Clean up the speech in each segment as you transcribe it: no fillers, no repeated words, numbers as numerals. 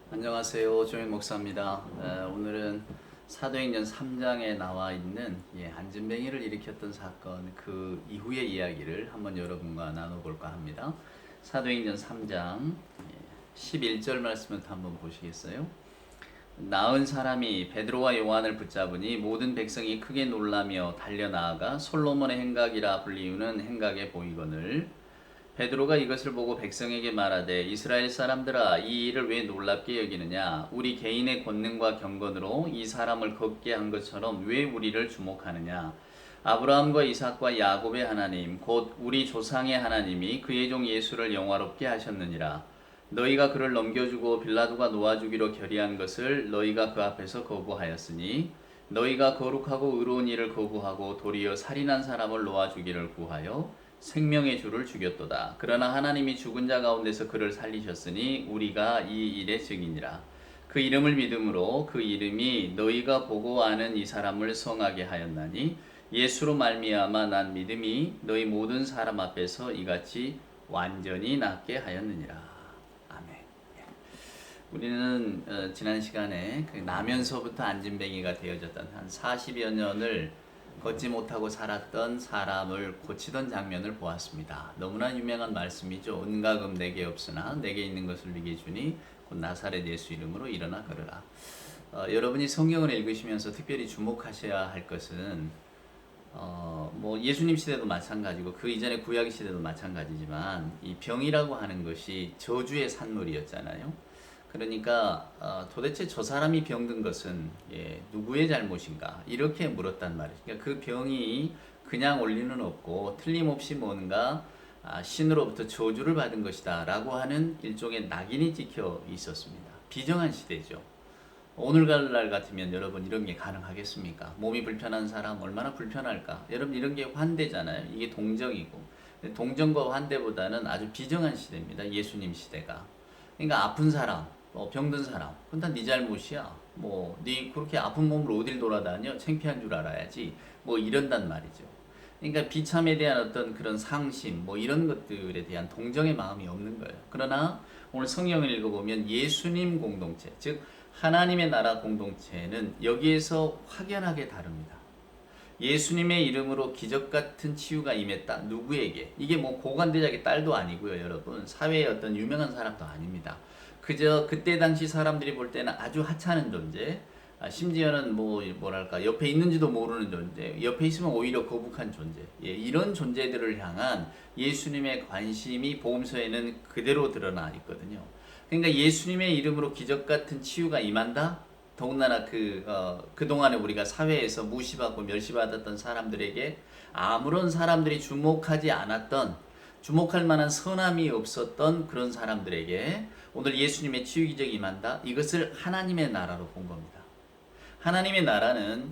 안녕하세요. 조인 목사입니다. 오늘은 사도행전 3장에 나와 있는 안진뱅이를 일으켰던 사건 그 이후의 이야기를 한번 여러분과 나눠볼까 합니다. 사도행전 3장 11절 말씀부터 한번 보시겠어요? 나은 사람이 베드로와 요한을 붙잡으니 모든 백성이 크게 놀라며 달려나아가 솔로몬의 행각이라 불리우는 행각에 보이거늘 베드로가 이것을 보고 백성에게 말하되 이스라엘 사람들아 이 일을 왜 놀랍게 여기느냐 우리 개인의 권능과 경건으로 이 사람을 걷게 한 것처럼 왜 우리를 주목하느냐 아브라함과 이삭과 야곱의 하나님 곧 우리 조상의 하나님이 그의 종 예수를 영화롭게 하셨느니라 너희가 그를 넘겨주고 빌라도가 놓아주기로 결의한 것을 너희가 그 앞에서 거부하였으니 너희가 거룩하고 의로운 일을 거부하고 도리어 살인한 사람을 놓아주기를 구하여 생명의 주를 죽였도다. 그러나 하나님이 죽은 자 가운데서 그를 살리셨으니 우리가 이 일의 증인이라. 그 이름을 믿음으로 그 이름이 너희가 보고 아는 이 사람을 성하게 하였나니 예수로 말미암아 난 믿음이 너희 모든 사람 앞에서 이같이 완전히 낫게 하였느니라. 아멘. 우리는 지난 시간에 나면서부터 안진뱅이가 되어졌던 한 40여 년을 걷지 못하고 살았던 사람을 고치던 장면을 보았습니다. 너무나 유명한 말씀이죠. 은과금 내게 없으나 내게 있는 것을 네게 주니 곧 나사렛 예수 이름으로 일어나 걸으라. 여러분이 성경을 읽으시면서 특별히 주목하셔야 할 것은 뭐 예수님 시대도 마찬가지고 그 이전의 구약 시대도 마찬가지지만 이 병이라고 하는 것이 저주의 산물이었잖아요. 그러니까 도대체 저 사람이 병든 것은 누구의 잘못인가 이렇게 물었단 말이죠. 그러니까 그 병이 그냥 올 리는 없고 틀림없이 뭔가 신으로부터 저주를 받은 것이다 라고 하는 일종의 낙인이 찍혀 있었습니다. 비정한 시대죠. 오늘날 같으면 여러분 이런 게 가능하겠습니까? 몸이 불편한 사람 얼마나 불편할까? 여러분 이런 게 환대잖아요. 이게 동정이고 동정과 환대보다는 아주 비정한 시대입니다. 예수님 시대가. 그러니까 아픈 사람 병든 사람, 그건 다 네 잘못이야. 네 그렇게 아픈 몸으로 어딜 돌아다녀? 창피한 줄 알아야지. 이런단 말이죠. 그러니까 비참에 대한 어떤 그런 상심, 이런 것들에 대한 동정의 마음이 없는 거예요. 그러나 오늘 성경을 읽어보면 예수님 공동체, 즉 하나님의 나라 공동체는 여기에서 확연하게 다릅니다. 예수님의 이름으로 기적 같은 치유가 임했다. 누구에게? 이게 고관대장의 딸도 아니고요, 여러분. 사회의 어떤 유명한 사람도 아닙니다. 그저 그때 당시 사람들이 볼 때는 아주 하찮은 존재, 심지어는 뭐랄까 옆에 있는지도 모르는 존재, 옆에 있으면 오히려 거북한 존재, 이런 존재들을 향한 예수님의 관심이 복음서에는 그대로 드러나 있거든요. 그러니까 예수님의 이름으로 기적 같은 치유가 임한다. 더군다나 그동안에 우리가 사회에서 무시받고 멸시받았던 사람들에게 아무런 사람들이 주목하지 않았던 주목할 만한 선함이 없었던 그런 사람들에게 오늘 예수님의 치유 기적이 임한다. 이것을 하나님의 나라로 본 겁니다. 하나님의 나라는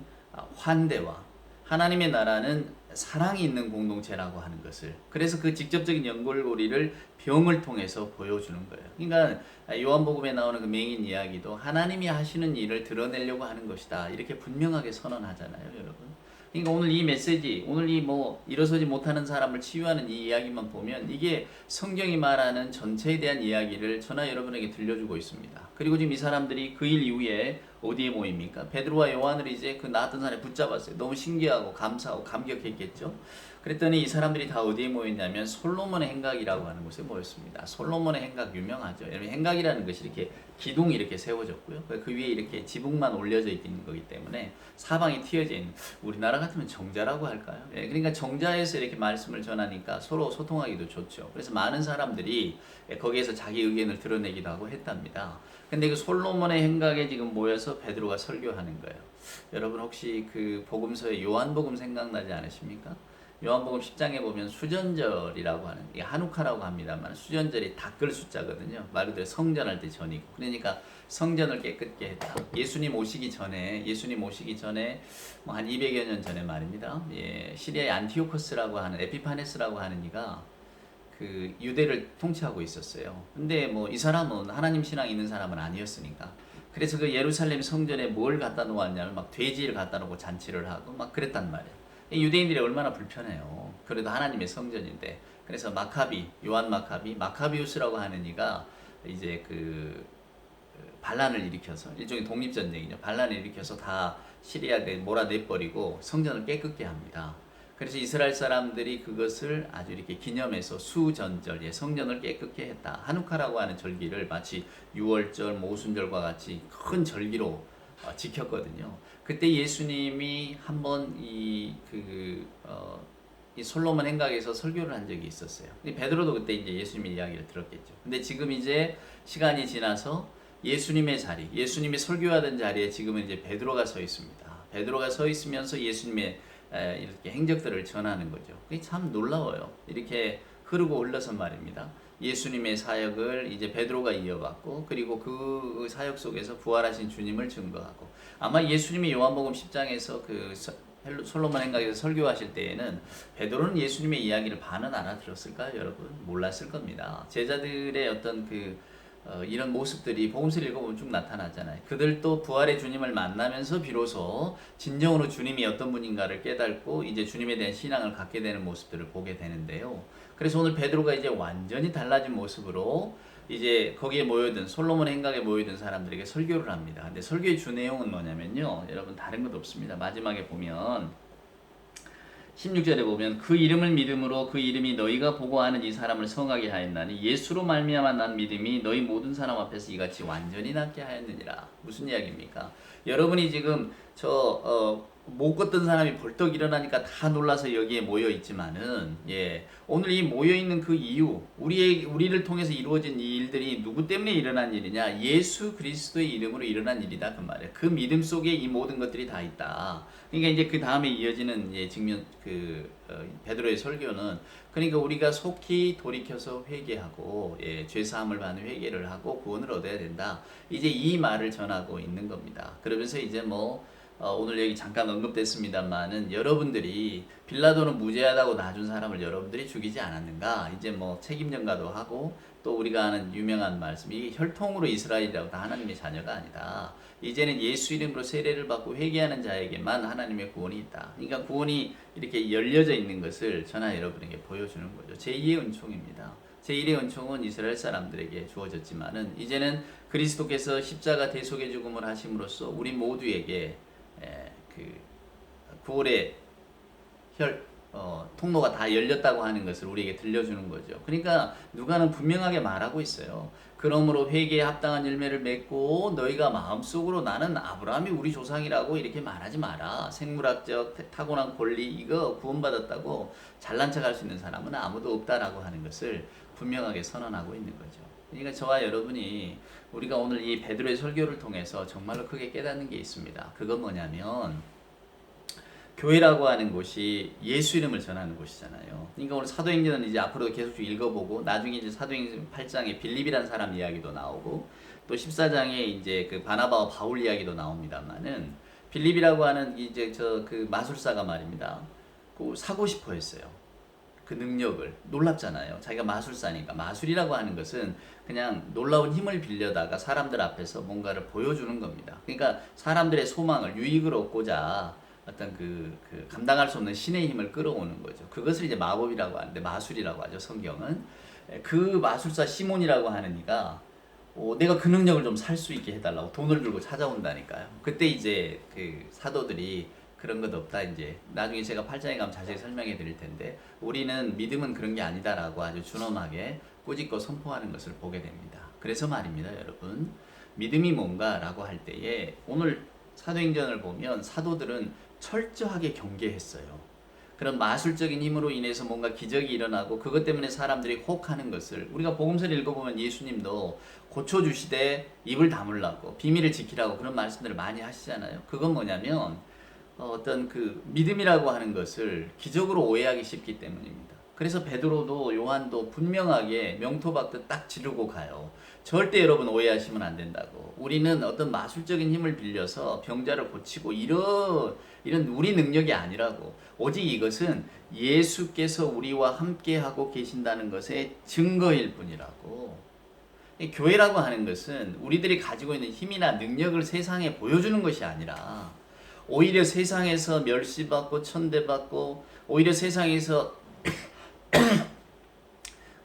환대와 하나님의 나라는 사랑이 있는 공동체라고 하는 것을, 그래서 그 직접적인 연결고리를 병을 통해서 보여주는 거예요. 그러니까 요한복음에 나오는 그 맹인 이야기도 하나님이 하시는 일을 드러내려고 하는 것이다 이렇게 분명하게 선언하잖아요, 여러분. 그러니까 오늘 이 메시지, 오늘 이 일어서지 못하는 사람을 치유하는 이 이야기만 보면 이게 성경이 말하는 전체에 대한 이야기를 저나 여러분에게 들려주고 있습니다. 그리고 지금 이 사람들이 그 일 이후에 어디에 모입니까? 베드로와 요한을 이제 그 나았던 사람이 붙잡았어요. 너무 신기하고 감사하고 감격했겠죠. 그랬더니 이 사람들이 다 어디에 모였냐면 솔로몬의 행각이라고 하는 곳에 모였습니다. 솔로몬의 행각 유명하죠. 여러분 행각이라는 것이 이렇게 기둥이 이렇게 세워졌고요. 그 위에 이렇게 지붕만 올려져 있는 거기 때문에 사방이 튀어져 있는, 우리나라 같으면 정자라고 할까요? 그러니까 정자에서 이렇게 말씀을 전하니까 서로 소통하기도 좋죠. 그래서 많은 사람들이 거기에서 자기 의견을 드러내기도 하고 했답니다. 근데 그 솔로몬의 행각에 지금 모여서 베드로가 설교하는 거예요. 여러분 혹시 그 복음서의 요한복음 생각나지 않으십니까? 요한복음 10장에 보면 수전절이라고 하는, 이게 한우카라고 합니다만 수전절이 닦을 숫자거든요. 말 그대로 성전할 때 전이고. 그러니까 성전을 깨끗게 했다. 예수님 오시기 전에 한 200여 년 전에 말입니다. 시리아의 안티오코스라고 하는, 에피파네스라고 하는 이가 그 유대를 통치하고 있었어요. 근데 이 사람은 하나님 신앙이 있는 사람은 아니었으니까. 그래서 그 예루살렘 성전에 뭘 갖다 놓았냐면 막 돼지를 갖다 놓고 잔치를 하고 막 그랬단 말이에요. 유대인들이 얼마나 불편해요. 그래도 하나님의 성전인데. 그래서 요한 마카비우스라고 하는 이가 이제 반란을 일으켜서 일종의 독립전쟁이죠. 반란을 일으켜서 다 시리아에 몰아내버리고 성전을 깨끗게 합니다. 그래서 이스라엘 사람들이 그것을 아주 이렇게 기념해서 수전절, 성전을 깨끗게 했다. 하누카라고 하는 절기를 마치 유월절, 모순절과 같이 큰 절기로 지켰거든요. 그때 예수님이 한번 이 솔로몬 행각에서 설교를 한 적이 있었어요. 베드로도 그때 이제 예수님의 이야기를 들었겠죠. 근데 지금 이제 시간이 지나서 예수님의 자리, 예수님이 설교하던 자리에 지금은 이제 베드로가 서 있습니다. 베드로가 서 있으면서 예수님의 이렇게 행적들을 전하는 거죠. 그게 참 놀라워요. 이렇게 흐르고 흘러서 말입니다. 예수님의 사역을 이제 베드로가 이어받고, 그리고 그 사역 속에서 부활하신 주님을 증거하고, 아마 예수님이 요한복음 10장에서 그 솔로몬 행각에서 설교하실 때에는 베드로는 예수님의 이야기를 반은 알아들었을까요, 여러분? 몰랐을 겁니다. 제자들의 어떤 이런 모습들이 복음서를 읽어보면 쭉 나타나잖아요. 그들도 부활의 주님을 만나면서 비로소 진정으로 주님이 어떤 분인가를 깨닫고 이제 주님에 대한 신앙을 갖게 되는 모습들을 보게 되는데요. 그래서 오늘 베드로가 이제 완전히 달라진 모습으로 이제 거기에 모여든 솔로몬 행각에 모여든 사람들에게 설교를 합니다. 근데 설교의 주 내용은 뭐냐면요, 여러분 다른 것 없습니다. 마지막에 보면 16절에 보면 그 이름을 믿음으로 그 이름이 너희가 보고 아는 이 사람을 성하게 하였나니 예수로 말미암아 난 믿음이 너희 모든 사람 앞에서 이같이 완전히 낫게 하였느니라. 무슨 이야기입니까? 여러분이 지금 못 걷던 사람이 벌떡 일어나니까 다 놀라서 여기에 모여 있지만은, 오늘 이 모여 있는 그 이유, 우리를 통해서 이루어진 이 일들이 누구 때문에 일어난 일이냐? 예수 그리스도의 이름으로 일어난 일이다, 그 말이에요. 그 믿음 속에 이 모든 것들이 다 있다. 그러니까 이제 그 다음에 이어지는 직면 베드로의 설교는, 그러니까 우리가 속히 돌이켜서 회개하고 죄 사함을 받는 회개를 하고 구원을 얻어야 된다. 이제 이 말을 전하고 있는 겁니다. 그러면서 이제 오늘 여기 잠깐 언급됐습니다만은, 여러분들이 빌라도는 무죄하다고 놔준 사람을 여러분들이 죽이지 않았는가? 이제 책임 전가도 하고, 또 우리가 아는 유명한 말씀, 이게 혈통으로 이스라엘이라고 다 하나님의 자녀가 아니다. 이제는 예수 이름으로 세례를 받고 회개하는 자에게만 하나님의 구원이 있다. 그러니까 구원이 이렇게 열려져 있는 것을 저나 여러분에게 보여주는 거죠. 제2의 은총입니다. 제1의 은총은 이스라엘 사람들에게 주어졌지만은, 이제는 그리스도께서 십자가 대속의 죽음을 하심으로써 우리 모두에게 구원의 통로가 다 열렸다고 하는 것을 우리에게 들려주는 거죠. 그러니까 누가는 분명하게 말하고 있어요. 그러므로 회개에 합당한 열매를 맺고 너희가 마음속으로 나는 아브라함이 우리 조상이라고 이렇게 말하지 마라. 생물학적 타고난 권리 이거 구원받았다고 잘난 척할 수 있는 사람은 아무도 없다라고 하는 것을 분명하게 선언하고 있는 거죠. 그러니까 저와 여러분이 우리가 오늘 이 베드로의 설교를 통해서 정말로 크게 깨닫는 게 있습니다. 그건 뭐냐면, 교회라고 하는 곳이 예수 이름을 전하는 곳이잖아요. 그러니까 오늘 사도행전은 이제 앞으로도 계속 쭉 읽어보고, 나중에 이제 사도행전 8장에 빌립이라는 사람 이야기도 나오고, 또 14장에 이제 그 바나바와 바울 이야기도 나옵니다만은, 빌립이라고 하는 이제 그 마술사가 말입니다. 사고 싶어 했어요. 그 능력을. 놀랍잖아요. 자기가 마술사니까. 마술이라고 하는 것은 그냥 놀라운 힘을 빌려다가 사람들 앞에서 뭔가를 보여주는 겁니다. 그러니까 사람들의 소망을, 유익을 얻고자 어떤 감당할 수 없는 신의 힘을 끌어오는 거죠. 그것을 이제 마법이라고 하는데, 마술이라고 하죠, 성경은. 그 마술사 시몬이라고 하는 이가 내가 그 능력을 좀 살 수 있게 해달라고 돈을 들고 찾아온다니까요. 그때 이제 사도들이 그런 것 없다, 이제 나중에 제가 8장에 가면 자세히 설명해 드릴 텐데, 우리는 믿음은 그런 게 아니다라고 아주 준엄하게 꾸짖고 선포하는 것을 보게 됩니다. 그래서 말입니다, 여러분. 믿음이 뭔가라고 할 때에 오늘 사도행전을 보면 사도들은 철저하게 경계했어요. 그런 마술적인 힘으로 인해서 뭔가 기적이 일어나고 그것 때문에 사람들이 혹하는 것을, 우리가 복음서를 읽어보면 예수님도 고쳐주시되 입을 다물라고, 비밀을 지키라고 그런 말씀들을 많이 하시잖아요. 그건 뭐냐면 어떤 믿음이라고 하는 것을 기적으로 오해하기 쉽기 때문입니다. 그래서 베드로도 요한도 분명하게 명토박듯 딱 지르고 가요. 절대 여러분 오해하시면 안 된다고. 우리는 어떤 마술적인 힘을 빌려서 병자를 고치고 이런 우리 능력이 아니라고. 오직 이것은 예수께서 우리와 함께하고 계신다는 것의 증거일 뿐이라고. 교회라고 하는 것은 우리들이 가지고 있는 힘이나 능력을 세상에 보여주는 것이 아니라, 오히려 세상에서 멸시받고 천대받고, 오히려 세상에서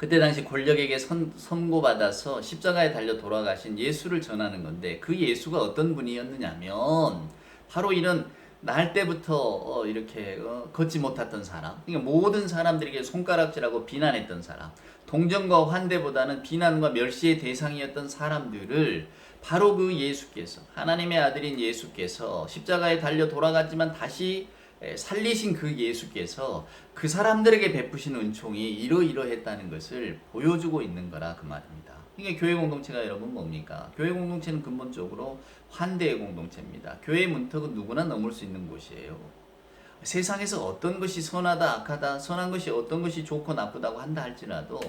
그때 당시 권력에게 선고받아서 십자가에 달려 돌아가신 예수를 전하는 건데, 그 예수가 어떤 분이었느냐면 바로 이런 날 때부터 이렇게 걷지 못했던 사람, 그러니까 모든 사람들에게 손가락질하고 비난했던 사람, 동정과 환대보다는 비난과 멸시의 대상이었던 사람들을 바로 그 예수께서, 하나님의 아들인 예수께서 십자가에 달려 돌아갔지만 다시 살리신 그 예수께서 그 사람들에게 베푸신 은총이 이러이러했다는 것을 보여주고 있는 거라 그 말입니다. 이게 교회 공동체가 여러분 뭡니까? 교회 공동체는 근본적으로 환대의 공동체입니다. 교회의 문턱은 누구나 넘을 수 있는 곳이에요. 세상에서 어떤 것이 선하다 악하다, 선한 것이 어떤 것이 좋고 나쁘다고 한다 할지라도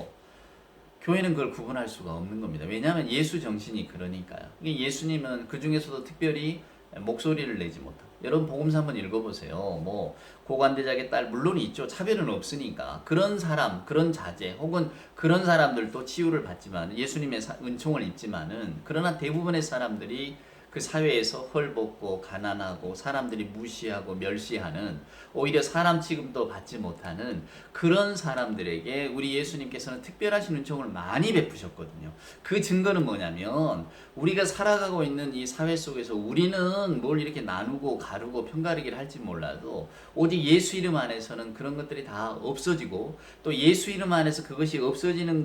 교회는 그걸 구분할 수가 없는 겁니다. 왜냐하면 예수 정신이 그러니까요. 예수님은 그 중에서도 특별히 목소리를 내지 못하고, 여러분 복음서 한번 읽어보세요. 뭐 고관대장의 딸 물론 있죠. 차별은 없으니까 그런 사람, 그런 자제 혹은 그런 사람들도 치유를 받지만 예수님의 은총을 입지만은, 그러나 대부분의 사람들이 그 사회에서 헐벗고 가난하고 사람들이 무시하고 멸시하는, 오히려 사람 취급도 받지 못하는 그런 사람들에게 우리 예수님께서는 특별하신 은총을 많이 베푸셨거든요. 그 증거는 뭐냐면, 우리가 살아가고 있는 이 사회 속에서 우리는 뭘 이렇게 나누고 가르고 편가르기를 할지 몰라도 오직 예수 이름 안에서는 그런 것들이 다 없어지고, 또 예수 이름 안에서 그것이 없어지는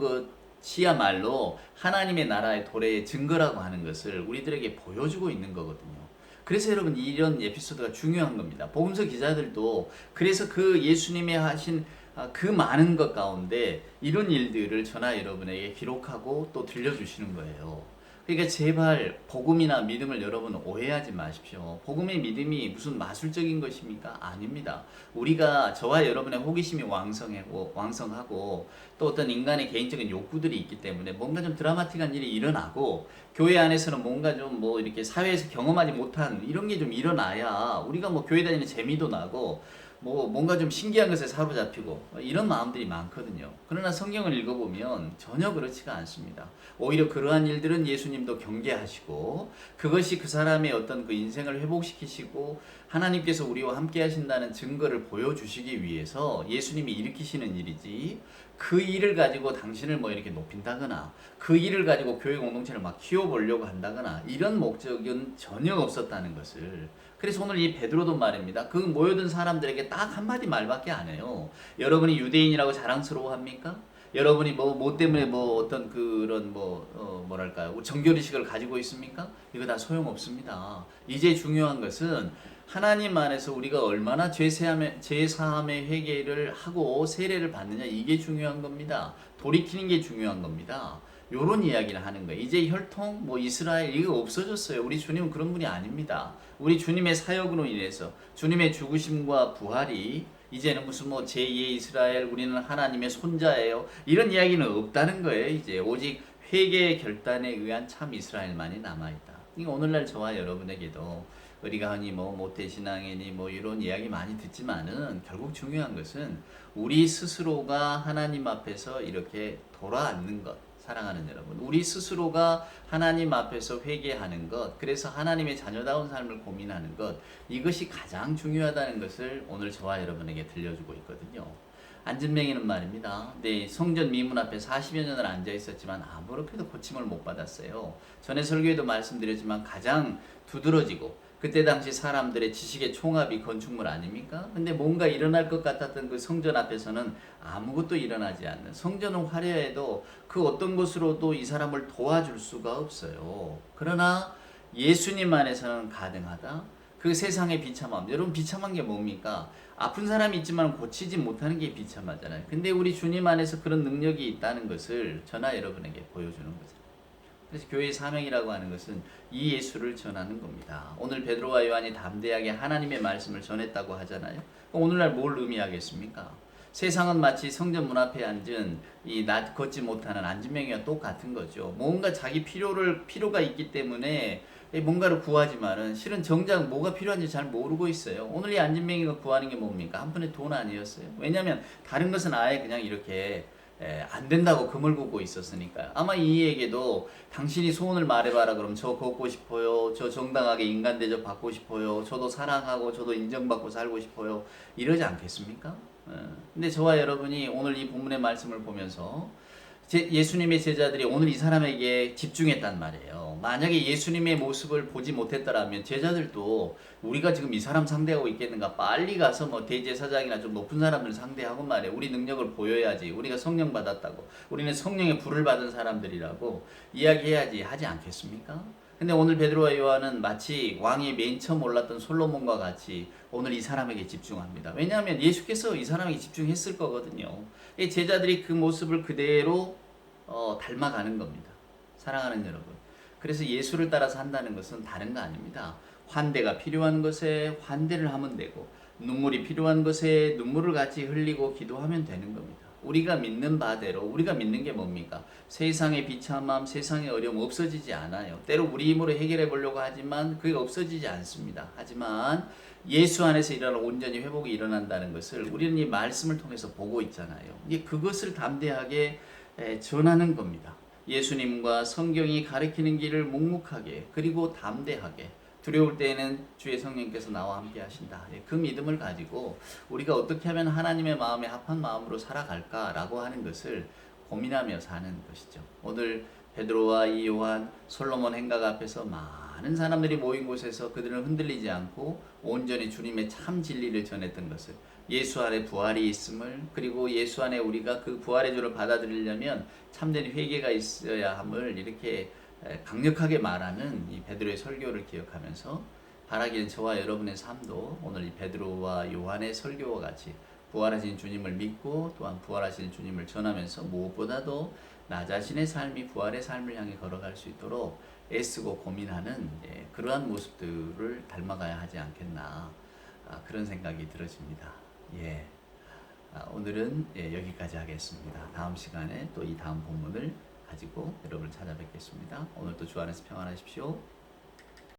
것이야말로 하나님의 나라의 도래의 증거라고 하는 것을 우리들에게 보여주고 있는 거거든요. 그래서 여러분 이런 에피소드가 중요한 겁니다. 복음서 기자들도 그래서 그 예수님이 하신 그 많은 것 가운데 이런 일들을 저나 여러분에게 기록하고 또 들려주시는 거예요. 그러니까 제발 복음이나 믿음을 여러분 오해하지 마십시오. 복음의 믿음이 무슨 마술적인 것입니까? 아닙니다. 우리가, 저와 여러분의 호기심이 왕성하고 또 어떤 인간의 개인적인 욕구들이 있기 때문에 뭔가 좀 드라마틱한 일이 일어나고, 교회 안에서는 뭔가 좀 뭐 이렇게 사회에서 경험하지 못한 이런 게 좀 일어나야 우리가 뭐 교회 다니는 재미도 나고 뭐 뭔가 좀 신기한 것에 사로잡히고 이런 마음들이 많거든요. 그러나 성경을 읽어보면 전혀 그렇지가 않습니다. 오히려 그러한 일들은 예수님도 경계하시고, 그것이 그 사람의 어떤 그 인생을 회복시키시고 하나님께서 우리와 함께 하신다는 증거를 보여주시기 위해서 예수님이 일으키시는 일이지, 그 일을 가지고 당신을 뭐 이렇게 높인다거나 그 일을 가지고 교회 공동체를 막 키워보려고 한다거나 이런 목적은 전혀 없었다는 것을. 그래서 오늘 이 베드로도 말입니다. 그 모여든 사람들에게 딱 한마디 말밖에 안 해요. 여러분이 유대인이라고 자랑스러워합니까? 여러분이 뭐 때문에 뭐 어떤 그런 뭐랄까요, 정결의식을 가지고 있습니까? 이거 다 소용없습니다. 이제 중요한 것은 하나님 안에서 우리가 얼마나 제사함의 회개를 하고 세례를 받느냐, 이게 중요한 겁니다. 돌이키는 게 중요한 겁니다. 요런 이야기를 하는 거예요. 이제 혈통, 뭐 이스라엘 이거 없어졌어요. 우리 주님은 그런 분이 아닙니다. 우리 주님의 사역으로 인해서 주님의 죽으심과 부활이 이제는 무슨 뭐 제2의 이스라엘, 우리는 하나님의 손자예요, 이런 이야기는 없다는 거예요. 이제 오직 회개의 결단에 의한 참 이스라엘만이 남아있다. 그러니까 오늘날 저와 여러분에게도 우리가 흔히 뭐 모태신앙이니 뭐 이런 이야기 많이 듣지만은, 결국 중요한 것은 우리 스스로가 하나님 앞에서 이렇게 돌아앉는 것. 사랑하는 여러분, 우리 스스로가 하나님 앞에서 회개하는 것, 그래서 하나님의 자녀다운 삶을 고민하는 것, 이것이 가장 중요하다는 것을 오늘 저와 여러분에게 들려주고 있거든요. 안진뱅이는 말입니다. 네, 성전 미문 앞에 40여 년을 앉아 있었지만 아무렇게도 고침을 못 받았어요. 전에 설교에도 말씀드렸지만 가장 두드러지고, 그때 당시 사람들의 지식의 총합이 건축물 아닙니까? 근데 뭔가 일어날 것 같았던 그 성전 앞에서는 아무것도 일어나지 않는, 성전은 화려해도 그 어떤 것으로도 이 사람을 도와줄 수가 없어요. 그러나 예수님 안에서는 가능하다. 그 세상의 비참함, 여러분 비참한 게 뭡니까? 아픈 사람이 있지만 고치지 못하는 게 비참하잖아요. 근데 우리 주님 안에서 그런 능력이 있다는 것을 저나 여러분에게 보여주는 거죠. 그래서 교회의 사명이라고 하는 것은 이 예수를 전하는 겁니다. 오늘 베드로와 요한이 담대하게 하나님의 말씀을 전했다고 하잖아요. 오늘날 뭘 의미하겠습니까? 세상은 마치 성전 문 앞에 앉은 이 걷지 못하는 안진뱅이와 똑같은 거죠. 뭔가 자기 필요가 있기 때문에 뭔가를 구하지만은 실은 정작 뭐가 필요한지 잘 모르고 있어요. 오늘 이 안진뱅이가 구하는 게 뭡니까? 한 푼의 돈 아니었어요. 왜냐하면 다른 것은 아예 그냥 이렇게 안 된다고 금을 긋고 있었으니까요. 아마 이에게도 당신이 소원을 말해봐라 그러면 저 걷고 싶어요, 저 정당하게 인간 대접 받고 싶어요, 저도 사랑하고 저도 인정받고 살고 싶어요, 이러지 않겠습니까? 근데 저와 여러분이 오늘 이 본문의 말씀을 보면서 예수님의 제자들이 오늘 이 사람에게 집중했단 말이에요. 만약에 예수님의 모습을 보지 못했더라면 제자들도 우리가 지금 이 사람 상대하고 있겠는가? 빨리 가서 뭐 대제사장이나 좀 높은 사람들 상대하고 말이에요. 우리 능력을 보여야지. 우리가 성령 받았다고. 우리는 성령의 불을 받은 사람들이라고 이야기해야지 하지 않겠습니까? 근데 오늘 베드로와 요한은 마치 왕이 맨 처음 올랐던 솔로몬과 같이 오늘 이 사람에게 집중합니다. 왜냐하면 예수께서 이 사람에게 집중했을 거거든요. 이 제자들이 그 모습을 그대로 닮아가는 겁니다. 사랑하는 여러분. 그래서 예수를 따라서 한다는 것은 다른 거 아닙니다. 환대가 필요한 것에 환대를 하면 되고, 눈물이 필요한 것에 눈물을 같이 흘리고 기도하면 되는 겁니다. 우리가 믿는 바대로, 우리가 믿는 게 뭡니까? 세상의 비참함, 세상의 어려움 없어지지 않아요. 때로 우리 힘으로 해결해 보려고 하지만 그게 없어지지 않습니다. 하지만 예수 안에서 일어나는 온전히 회복이 일어난다는 것을 우리는 이 말씀을 통해서 보고 있잖아요. 이게 그것을 담대하게 전하는 겁니다. 예수님과 성경이 가리키는 길을 묵묵하게 그리고 담대하게, 두려울 때에는 주의 성령께서 나와 함께 하신다. 그 믿음을 가지고 우리가 어떻게 하면 하나님의 마음에 합한 마음으로 살아갈까라고 하는 것을 고민하며 사는 것이죠. 오늘 베드로와 이 요한, 솔로몬 행각 앞에서 많은 사람들이 모인 곳에서 그들은 흔들리지 않고 온전히 주님의 참 진리를 전했던 것을, 예수 안에 부활이 있음을, 그리고 예수 안에 우리가 그 부활의 주를 받아들이려면 참된 회개가 있어야 함을 이렇게 강력하게 말하는 이 베드로의 설교를 기억하면서 바라기는 저와 여러분의 삶도 오늘 이 베드로와 요한의 설교와 같이 부활하신 주님을 믿고 또한 부활하신 주님을 전하면서 무엇보다도 나 자신의 삶이 부활의 삶을 향해 걸어갈 수 있도록 애쓰고 고민하는 그러한 모습들을 닮아가야 하지 않겠나, 그런 생각이 들어집니다. 오늘은 여기까지 하겠습니다. 다음 시간에 또 이 다음 본문을 가지고 여러분을 찾아뵙겠습니다. 오늘도 주 안에서 평안하십시오.